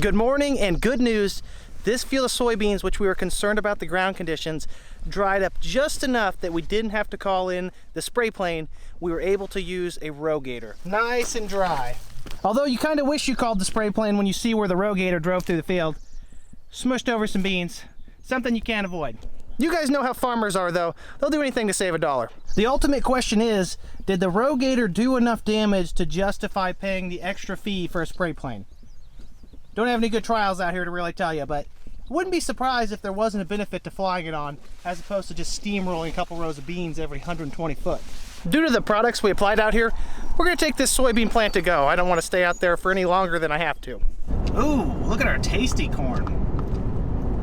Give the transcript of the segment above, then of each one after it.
Good morning and good news. This field of soybeans, which we were concerned about the ground conditions, dried up just enough that we didn't have to call in the spray plane. We were able to use a rogator. Nice and dry. Although you kind of wish you called the spray plane when you see where the rogator drove through the field. Smushed over some beans. Something you can't avoid. You guys know how farmers are though. They'll do anything to save $1. The ultimate question is, did the rogator do enough damage to justify paying the extra fee for a spray plane? Don't have any good trials out here to really tell you, but wouldn't be surprised if there wasn't a benefit to flying it on as opposed to just steamrolling a couple rows of beans every 120 foot. Due to the products we applied out here, we're going to take this soybean plant to go. I don't want to stay out there for any longer than I have to. Ooh, look at our tasty corn.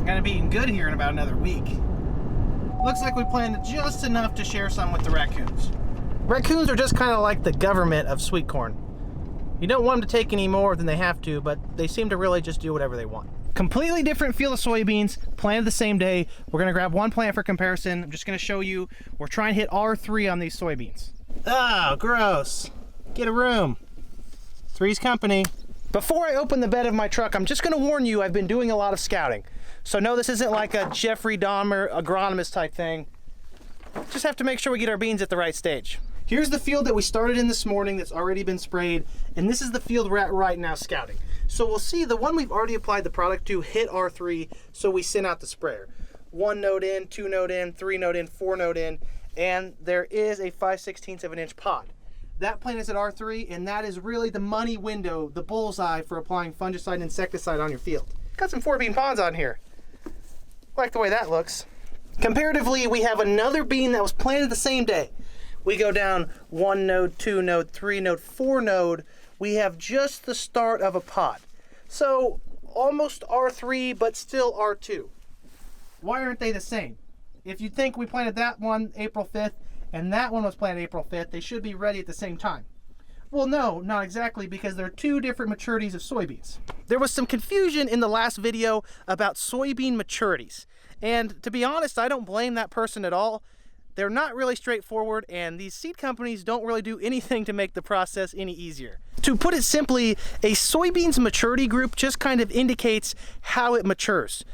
Gonna be eating good here in about another week. Looks like we planted just enough to share some with the raccoons. Raccoons are just kind of like the government of sweet corn. You don't want them to take any more than they have to, but they seem to really just do whatever they want. Completely different field of soybeans, planted the same day. We're gonna grab one plant for comparison. I'm just gonna show you, we're trying to hit R3 on these soybeans. Oh, gross. Get a room. Three's company. Before I open the bed of my truck, I'm just gonna warn you, I've been doing a lot of scouting. So no, this isn't like a Jeffrey Dahmer agronomist type thing. Just have to make sure we get our beans at the right stage. Here's the field that we started in this morning that's already been sprayed, and this is the field we're at right now scouting. So we'll see the one we've already applied the product to hit R3, so we sent out the sprayer. 1 node in, 2 node in, 3 node in, 4 node in, and there is a 5/16 of an inch pod. That plant is at R3, and that is really the money window, the bullseye for applying fungicide and insecticide on your field. Got some 4-bean pods on here. Like the way that looks. Comparatively, we have another bean that was planted the same day. We go down 1 node, 2 node, 3 node, 4 node. We have just the start of a pod. So almost R3, but still R2. Why aren't they the same? If you think we planted that one April 5th and that one was planted April 5th, they should be ready at the same time. Well, no, not exactly, because they're two different maturities of soybeans. There was some confusion in the last video about soybean maturities. And to be honest, I don't blame that person at all. They're not really straightforward, and these seed companies don't really do anything to make the process any easier. To put it simply, a soybean's maturity group just kind of indicates how it matures.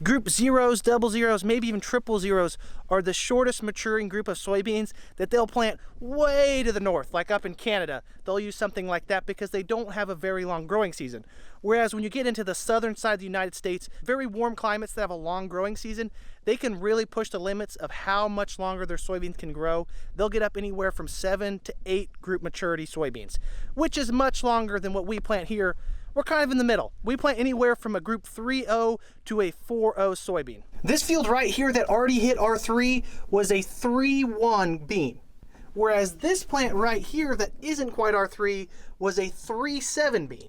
Group zeros, double zeros, maybe even triple zeros are the shortest maturing group of soybeans that they'll plant way to the north, like up in Canada. They'll use something like that because they don't have a very long growing season. Whereas when you get into the southern side of the United States, very warm climates that have a long growing season, they can really push the limits of how much longer their soybeans can grow. They'll get up anywhere from 7 to 8 group maturity soybeans, which is much longer than what we plant here. We're kind of in the middle. We plant anywhere from a group 3.0 to a 4.0 soybean. This field right here that already hit R3 was a 3.1 bean. Whereas this plant right here that isn't quite R3 was a 3.7 bean.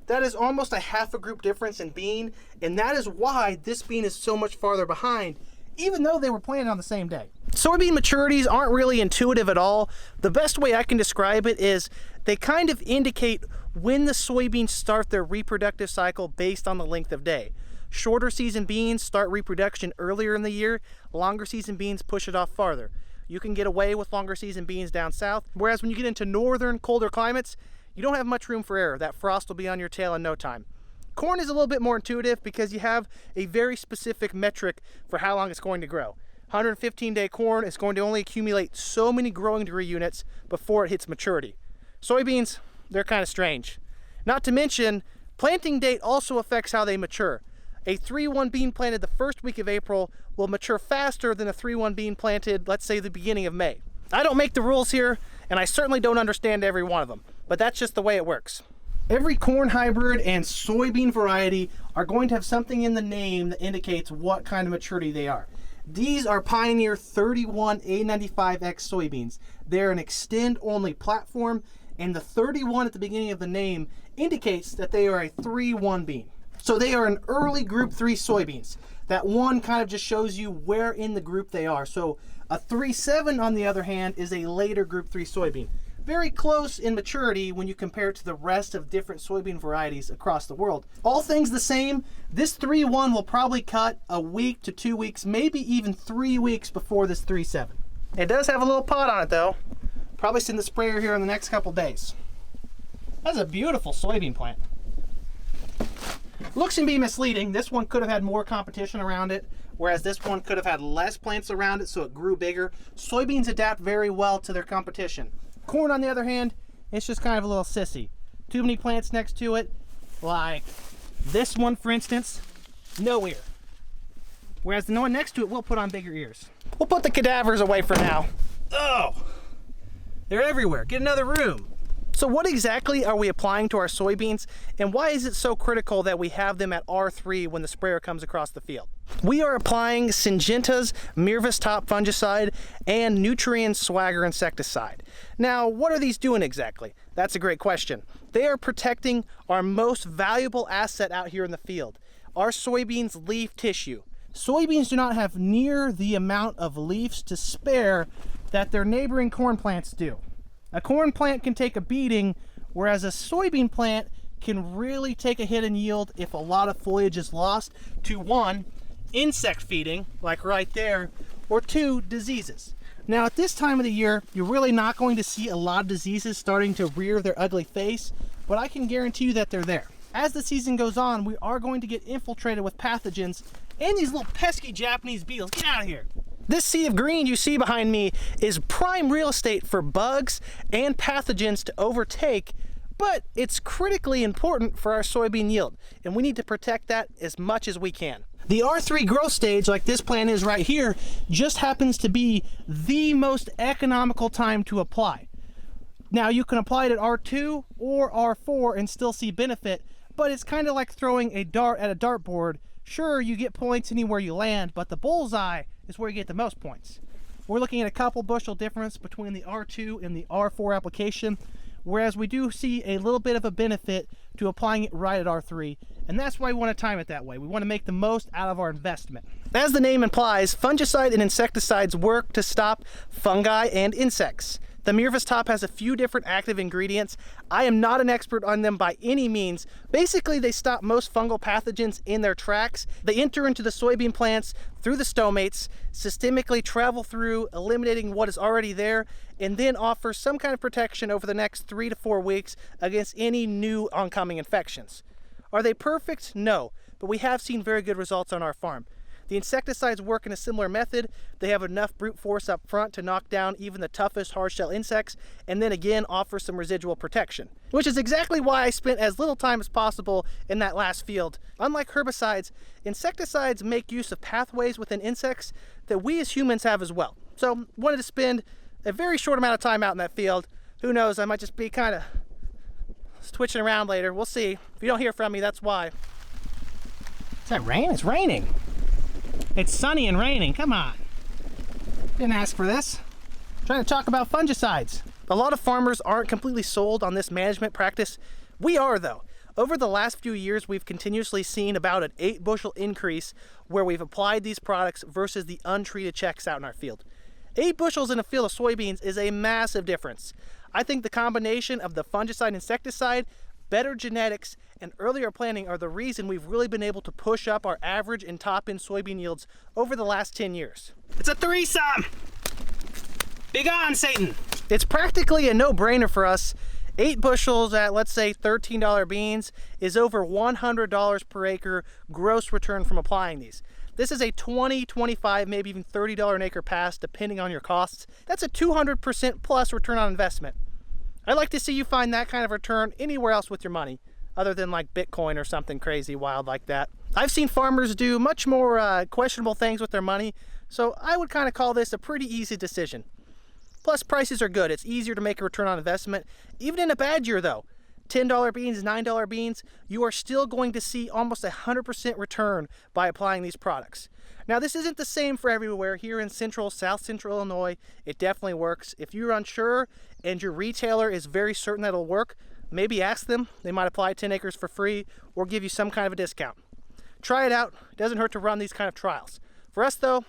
That is almost a half a group difference in bean, and that is why this bean is so much farther behind, even though they were planted on the same day. Soybean maturities aren't really intuitive at all. The best way I can describe it is they kind of indicate when the soybeans start their reproductive cycle based on the length of day. Shorter season beans start reproduction earlier in the year, longer season beans push it off farther. You can get away with longer season beans down south, whereas when you get into northern, colder climates, you don't have much room for error. That frost will be on your tail in no time. Corn is a little bit more intuitive because you have a very specific metric for how long it's going to grow. 115-day corn is going to only accumulate so many growing degree units before it hits maturity. Soybeans, they're kind of strange. Not to mention, planting date also affects how they mature. A 3.1 bean planted the first week of April will mature faster than a 3.1 bean planted, let's say, the beginning of May. I don't make the rules here, and I certainly don't understand every one of them, but that's just the way it works. Every corn hybrid and soybean variety are going to have something in the name that indicates what kind of maturity they are. These are Pioneer 31 A95X soybeans. They're an extend-only platform, and the 31 at the beginning of the name indicates that they are a 3.1 bean. So they are an early group 3 soybeans. That one kind of just shows you where in the group they are. So a 3.7 on the other hand is a later group 3 soybean. Very close in maturity when you compare it to the rest of different soybean varieties across the world. All things the same, this 3.1 will probably cut a week to 2 weeks, maybe even 3 weeks before this 3.7. It does have a little pod on it though. Probably send the sprayer here in the next couple days. That's a beautiful soybean plant. Looks can be misleading. This one could have had more competition around it, whereas this one could have had less plants around it, so it grew bigger. Soybeans adapt very well to their competition. Corn, on the other hand, it's just kind of a little sissy. Too many plants next to it, like this one, for instance, no ear. Whereas the one next to it will put on bigger ears. We'll put the cadavers away for now. Oh, they're everywhere. Get another room. So what exactly are we applying to our soybeans, and why is it so critical that we have them at R3 when the sprayer comes across the field? We are applying Syngenta's Mirvis Top fungicide and Nutrien Swagger insecticide. Now, what are these doing exactly? That's a great question. They are protecting our most valuable asset out here in the field, our soybeans leaf tissue. Soybeans do not have near the amount of leaves to spare that their neighboring corn plants do. A corn plant can take a beating, whereas a soybean plant can really take a hit in yield if a lot of foliage is lost to 1, insect feeding, like right there, or 2, diseases. Now at this time of the year, you're really not going to see a lot of diseases starting to rear their ugly face, but I can guarantee you that they're there. As the season goes on, we are going to get infiltrated with pathogens and these little pesky Japanese beetles. Get out of here. This sea of green you see behind me is prime real estate for bugs and pathogens to overtake, but it's critically important for our soybean yield, and we need to protect that as much as we can. The R3 growth stage, like this plant is right here, just happens to be the most economical time to apply. Now you can apply it at R2 or R4 and still see benefit, but it's kind of like throwing a dart at a dartboard. Sure, you get points anywhere you land, but the bullseye is where you get the most points. We're looking at a couple bushel difference between the R2 and the R4 application, whereas we do see a little bit of a benefit to applying it right at R3, and that's why we want to time it that way. We want to make the most out of our investment. As the name implies, fungicide and insecticides work to stop fungi and insects. The Mirvis Top has a few different active ingredients. I am not an expert on them by any means. Basically, they stop most fungal pathogens in their tracks. They enter into the soybean plants through the stomates, systemically travel through, eliminating what is already there, and then offer some kind of protection over the next 3 to 4 weeks against any new oncoming infections. Are they perfect? No, but we have seen very good results on our farm. The insecticides work in a similar method. They have enough brute force up front to knock down even the toughest hard-shell insects, and then again offer some residual protection, which is exactly why I spent as little time as possible in that last field. Unlike herbicides, insecticides make use of pathways within insects that we as humans have as well. So wanted to spend a very short amount of time out in that field. Who knows, I might just be kind of twitching around later. We'll see. If you don't hear from me, that's why. Is that rain? It's raining. It's sunny and raining, come on. Didn't ask for this. I'm trying to talk about fungicides. A lot of farmers aren't completely sold on this management practice. We are though. Over the last few years, we've continuously seen about an 8 bushel increase where we've applied these products versus the untreated checks out in our field. 8 bushels in a field of soybeans is a massive difference. I think the combination of the fungicide and insecticide, better genetics, and earlier planting are the reason we've really been able to push up our average and top-end soybean yields over the last 10 years. It's a threesome! Big on, Satan! It's practically a no-brainer for us. 8 bushels at, let's say, $13 beans is over $100 per acre gross return from applying these. This is a $20, $25, maybe even $30 an acre pass, depending on your costs. That's a 200% plus return on investment. I'd like to see you find that kind of return anywhere else with your money, other than like Bitcoin or something crazy wild like that. I've seen farmers do much more questionable things with their money, so I would kind of call this a pretty easy decision. Plus, prices are good. It's easier to make a return on investment. Even in a bad year though, $10 beans, $9 beans, you are still going to see almost 100% return by applying these products. Now, this isn't the same for everywhere. Here in South Central Illinois, it definitely works. If you're unsure and your retailer is very certain that it'll work, maybe ask them. They might apply 10 acres for free or give you some kind of a discount. Try it out. It doesn't hurt to run these kind of trials. For us though,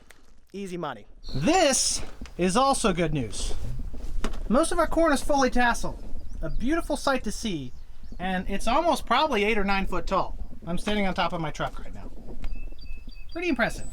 easy money. This is also good news. Most of our corn is fully tasseled. A beautiful sight to see, and it's almost probably 8 or 9 foot tall. I'm standing on top of my truck right now. Pretty impressive.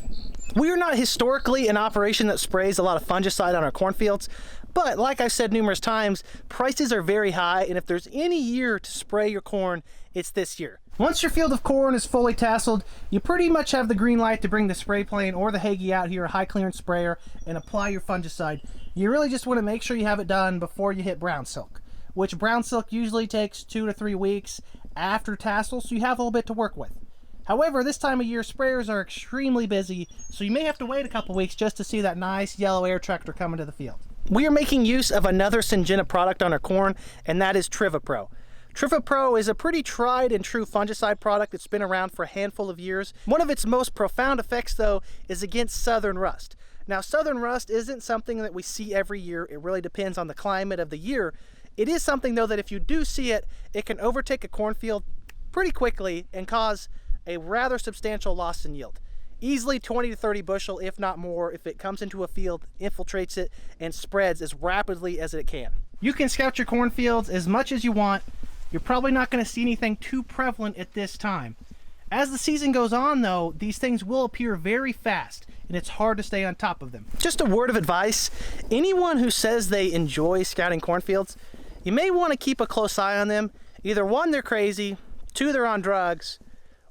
We are not historically an operation that sprays a lot of fungicide on our cornfields, but like I've said numerous times, prices are very high, and if there's any year to spray your corn, it's this year. Once your field of corn is fully tasseled, you pretty much have the green light to bring the spray plane or the Hagie out here, a high clearance sprayer, and apply your fungicide. You really just want to make sure you have it done before you hit brown silk, which brown silk usually takes 2 to 3 weeks after tassel, so you have a little bit to work with. However, this time of year, sprayers are extremely busy, so you may have to wait a couple weeks just to see that nice yellow air tractor coming to the field. We are making use of another Syngenta product on our corn, and that is TrivaPro. TrivaPro is a pretty tried and true fungicide product. It's been around for a handful of years. One of its most profound effects, though, is against southern rust. Now, southern rust isn't something that we see every year. It really depends on the climate of the year. It is something, though, that if you do see it, it can overtake a cornfield pretty quickly and cause a rather substantial loss in yield. Easily 20 to 30 bushel, if not more, if it comes into a field, infiltrates it, and spreads as rapidly as it can. You can scout your cornfields as much as you want. You're probably not going to see anything too prevalent at this time. As the season goes on, though, these things will appear very fast, and it's hard to stay on top of them. Just a word of advice, anyone who says they enjoy scouting cornfields, you may want to keep a close eye on them. Either 1, they're crazy, 2, they're on drugs,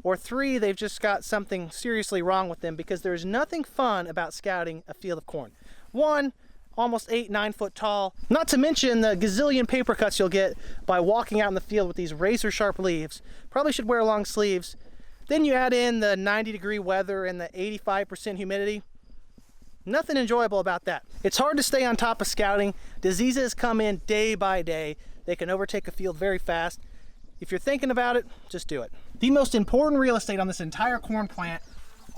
or 3, they've just got something seriously wrong with them, because there's nothing fun about scouting a field of corn. 1, almost 8-9 foot tall, not to mention the gazillion paper cuts you'll get by walking out in the field with these razor sharp leaves. Probably should wear long sleeves. Then you add in the 90-degree weather and the 85% humidity. Nothing enjoyable about that. It's hard to stay on top of scouting. Diseases come in day by day. They can overtake a field very fast. If you're thinking about it, just do it. The most important real estate on this entire corn plant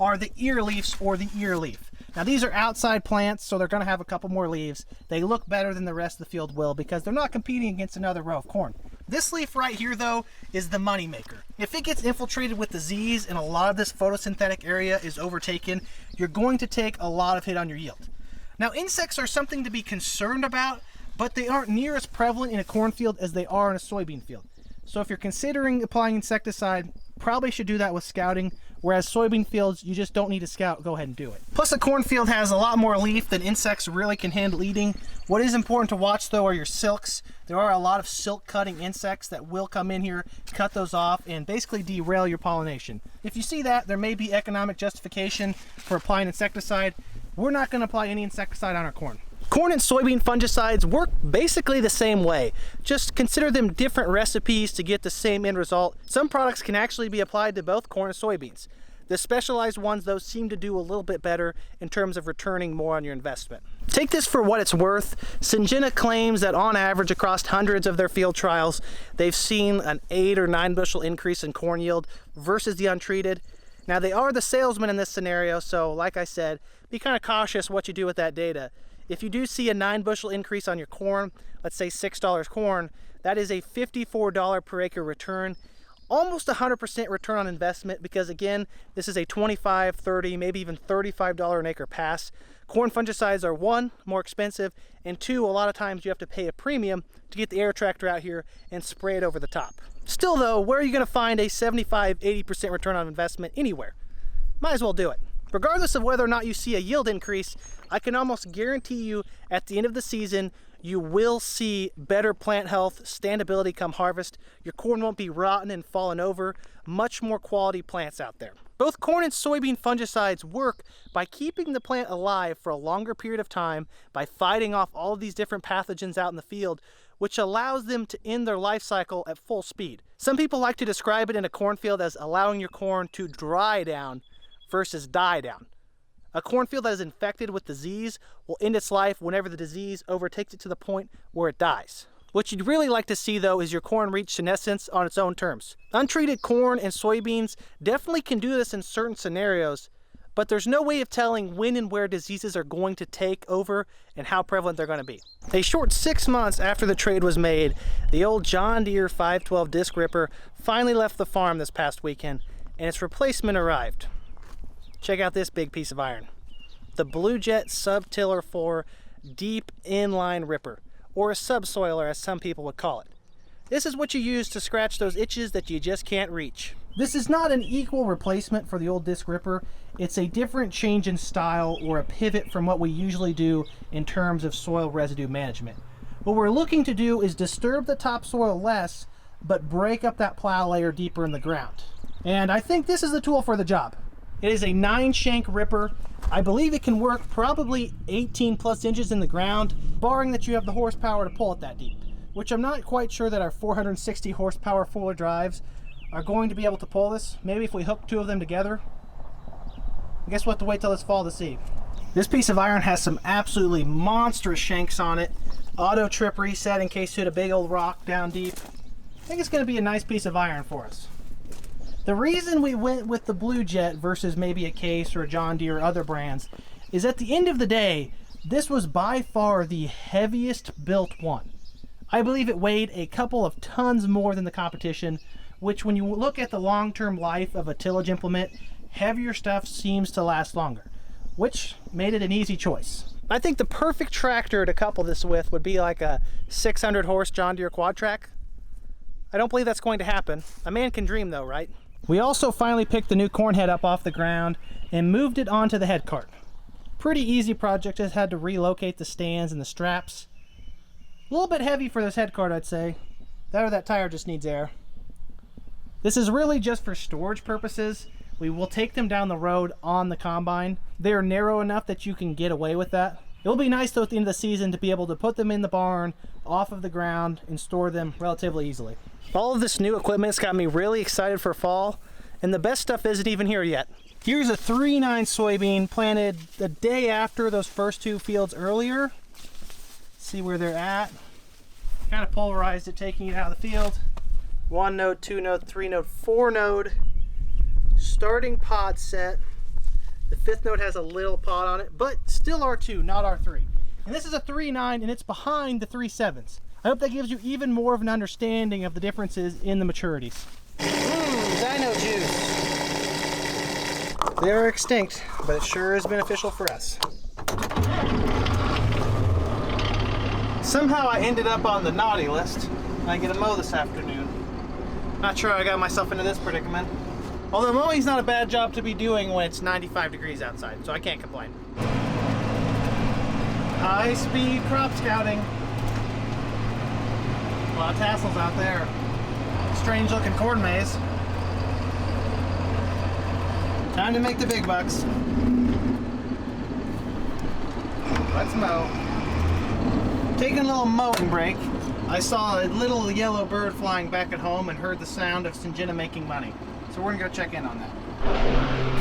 are the ear leaves or the ear leaf. Now, these are outside plants, so they're going to have a couple more leaves. They look better than the rest of the field will because they're not competing against another row of corn. This leaf right here, though, is the money maker. If it gets infiltrated with disease and a lot of this photosynthetic area is overtaken, you're going to take a lot of hit on your yield. Now, insects are something to be concerned about, but they aren't near as prevalent in a cornfield as they are in a soybean field. So if you're considering applying insecticide, probably should do that with scouting, whereas soybean fields, you just don't need to scout, go ahead and do it. Plus, a cornfield has a lot more leaf than insects really can handle eating. What is important to watch, though, are your silks. There are a lot of silk-cutting insects that will come in here, cut those off, and basically derail your pollination. If you see that, there may be economic justification for applying insecticide. We're not going to apply any insecticide on our corn. Corn and soybean fungicides work basically the same way. Just consider them different recipes to get the same end result. Some products can actually be applied to both corn and soybeans. The specialized ones, though, seem to do a little bit better in terms of returning more on your investment. Take this for what it's worth. Syngenta claims that on average across hundreds of their field trials, they've seen an 8 or 9 bushel increase in corn yield versus the untreated. Now, they are the salesman in this scenario, so like I said, be kind of cautious what you do with that data. If you do see a 9 bushel increase on your corn, let's say $6 corn, that is a $54 per acre return. Almost 100% return on investment because, again, this is a $25, $30, maybe even $35 an acre pass. Corn fungicides are 1, more expensive, and 2, a lot of times you have to pay a premium to get the air tractor out here and spray it over the top. Still, though, where are you going to find a 75-80% return on investment anywhere? Might as well do it. Regardless of whether or not you see a yield increase, I can almost guarantee you at the end of the season, you will see better plant health, standability come harvest. Your corn won't be rotten and falling over. Much more quality plants out there. Both corn and soybean fungicides work by keeping the plant alive for a longer period of time by fighting off all of these different pathogens out in the field, which allows them to end their life cycle at full speed. Some people like to describe it in a cornfield as allowing your corn to dry down versus die down. A cornfield that is infected with disease will end its life whenever the disease overtakes it to the point where it dies. What you'd really like to see, though, is your corn reach senescence on its own terms. Untreated corn and soybeans definitely can do this in certain scenarios, but there's no way of telling when and where diseases are going to take over and how prevalent they're going to be. A short 6 months after the trade was made, the old John Deere 512 disc ripper finally left the farm this past weekend, and its replacement arrived. Check out this big piece of iron. The Blue Jet Subtiller 4 Deep Inline Ripper, or a subsoiler as some people would call it. This is what you use to scratch those itches that you just can't reach. This is not an equal replacement for the old disc ripper. It's a different change in style or a pivot from what we usually do in terms of soil residue management. What we're looking to do is disturb the topsoil less but break up that plow layer deeper in the ground. And I think this is the tool for the job. It is a 9-shank ripper. I believe it can work probably 18 plus inches in the ground, barring that you have the horsepower to pull it that deep, which I'm not quite sure that our 460 horsepower four-wheel drives are going to be able to pull this. Maybe if we hook 2 of them together. I guess we'll have to wait till this fall to see. This piece of iron has some absolutely monstrous shanks on it. Auto trip reset in case you hit a big old rock down deep. I think it's going to be a nice piece of iron for us. The reason we went with the Blue Jet versus maybe a Case or a John Deere or other brands is at the end of the day, this was by far the heaviest built one. I believe it weighed a couple of tons more than the competition, which when you look at the long-term life of a tillage implement, heavier stuff seems to last longer, which made it an easy choice. I think the perfect tractor to couple this with would be like a 600 horse John Deere quad track. I don't believe that's going to happen. A man can dream though, right? We also finally picked the new corn head up off the ground and moved it onto the head cart. Pretty easy project, just had to relocate the stands and the straps. A little bit heavy for this head cart, I'd say. That or that tire just needs air. This is really just for storage purposes. We will take them down the road on the combine. They're narrow enough that you can get away with that. It'll be nice though at the end of the season to be able to put them in the barn, off of the ground, and store them relatively easily. All of this new equipment's got me really excited for fall, and the best stuff isn't even here yet. Here's a 3.9 soybean planted the day after those first 2 fields earlier. See where they're at. Kind of pulverized it, taking it out of the field. 1 node, 2 node, 3 node, 4 node. Starting pod set. The 5th node has a little pod on it, but still R2, not R3. And this is a 3.9 and it's behind the 3.7s. I hope that gives you even more of an understanding of the differences in the maturities. Dino juice. They are extinct, but it sure is beneficial for us. Somehow I ended up on the naughty list. I get a mow this afternoon. Not sure I got myself into this predicament. Although mowing's not a bad job to be doing when it's 95 degrees outside, so I can't complain. High-speed crop scouting. A lot of tassels out there. Strange looking corn maze. Time to make the big bucks. Let's mow. Taking a little mowing break. I saw a little yellow bird flying back at home and heard the sound of Syngenta making money. So we're gonna go check in on that.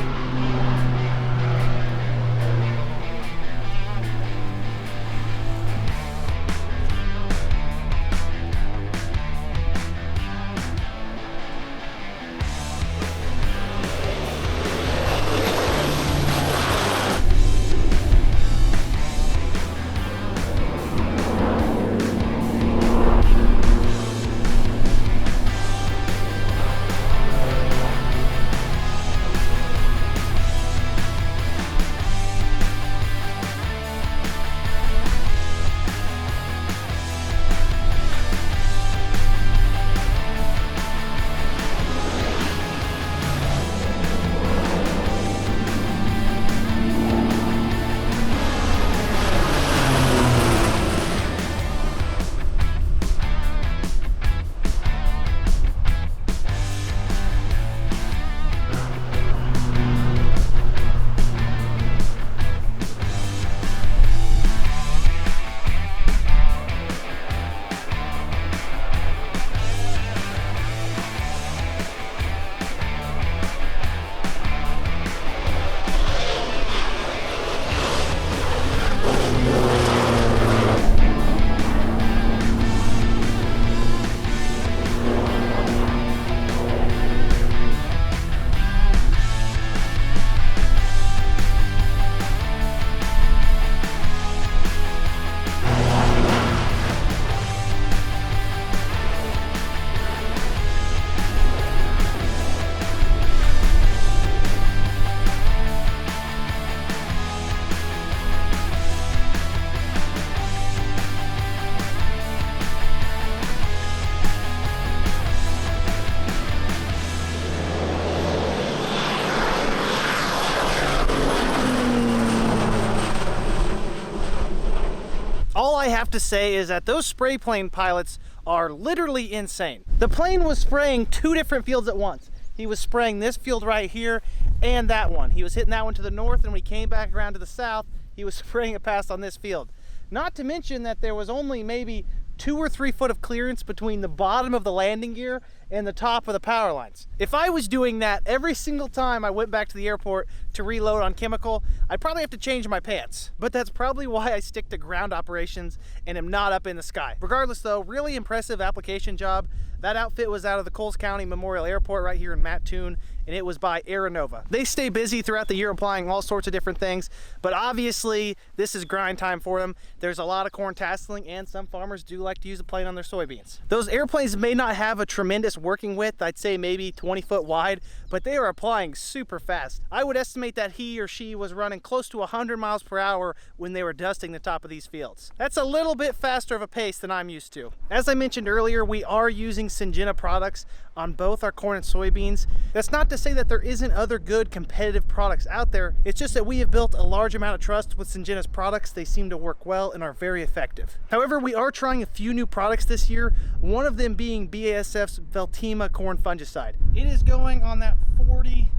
to say is that those spray plane pilots are literally insane. The plane was spraying 2 different fields at once. He was spraying this field right here and that one. He was hitting that one to the north, and when he came back around to the south, he was spraying a pass on this field. Not to mention that there was only maybe 2 or 3 foot of clearance between the bottom of the landing gear and the top of the power lines. If I was doing that every single time I went back to the airport to reload on chemical, I'd probably have to change my pants. But that's probably why I stick to ground operations and am not up in the sky. Regardless though, really impressive application job. That outfit was out of the Coles County Memorial Airport right here in Mattoon, and it was by Aeronova. They stay busy throughout the year applying all sorts of different things, but obviously this is grind time for them. There's a lot of corn tasseling, and some farmers do like to use a plane on their soybeans. Those airplanes may not have a tremendous working width, I'd say maybe 20 foot wide, but they are applying super fast. I would estimate that he or she was running close to 100 miles per hour when they were dusting the top of these fields. That's a little bit faster of a pace than I'm used to. As I mentioned earlier, we are using Syngenta products on both our corn and soybeans. That's not to say that there isn't other good competitive products out there. It's just that we have built a large amount of trust with Syngenta's products. They seem to work well and are very effective. However, we are trying a few new products this year, one of them being BASF's Veltima corn fungicide. It is going on that 40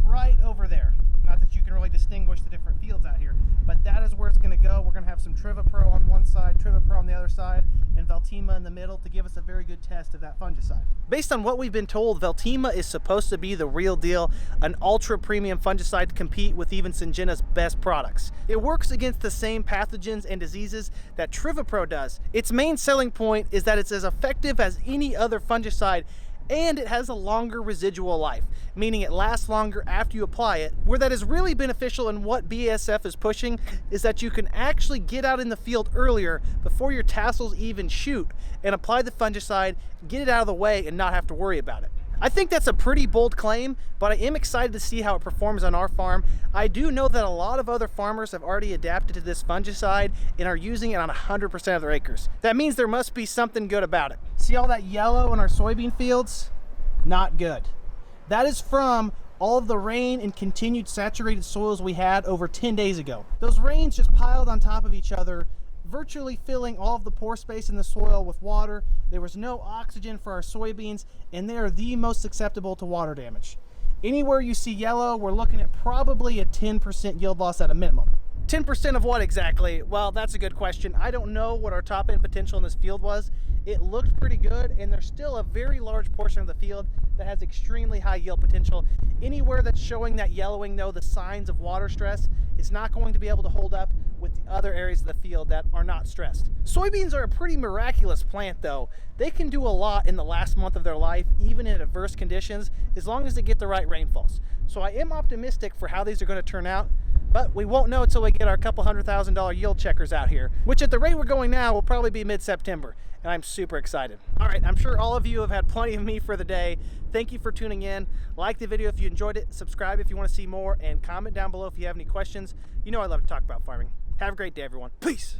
right over there. Not that you can really distinguish the different fields out here, but that is where it's going to go. We're going to have some TrivaPro on one side, TrivaPro on the other side, and Veltima in the middle to give us a very good test of that fungicide. Based on what we've been told, Veltima is supposed to be the real deal, an ultra premium fungicide to compete with even Syngenta's best products. It works against the same pathogens and diseases that TrivaPro does. Its main selling point is that it's as effective as any other fungicide, and it has a longer residual life, meaning it lasts longer after you apply it. Where that is really beneficial and what BASF is pushing is that you can actually get out in the field earlier before your tassels even shoot and apply the fungicide, get it out of the way, and not have to worry about it. I think that's a pretty bold claim, but I am excited to see how it performs on our farm. I do know that a lot of other farmers have already adapted to this fungicide and are using it on 100% of their acres. That means there must be something good about it. See all that yellow in our soybean fields? Not good. That is from all of the rain and continued saturated soils we had over 10 days ago. Those rains just piled on top of each other, virtually filling all of the pore space in the soil with water. There was no oxygen for our soybeans, and they are the most susceptible to water damage. Anywhere you see yellow, we're looking at probably a 10% yield loss at a minimum. 10% of what exactly? Well, that's a good question. I don't know what our top end potential in this field was. It looked pretty good, and there's still a very large portion of the field that has extremely high yield potential. Anywhere that's showing that yellowing, though, the signs of water stress, is not going to be able to hold up with the other areas of the field that are not stressed. Soybeans are a pretty miraculous plant though. They can do a lot in the last month of their life, even in adverse conditions, as long as they get the right rainfalls. So I am optimistic for how these are going to turn out, but we won't know until we get our couple $100,000 yield checkers out here, which at the rate we're going now will probably be mid-September, and I'm super excited. All right, I'm sure all of you have had plenty of me for the day. Thank you for tuning in. Like the video if you enjoyed it, subscribe if you want to see more, and comment down below if you have any questions. You know I love to talk about farming. Have a great day, everyone. Peace.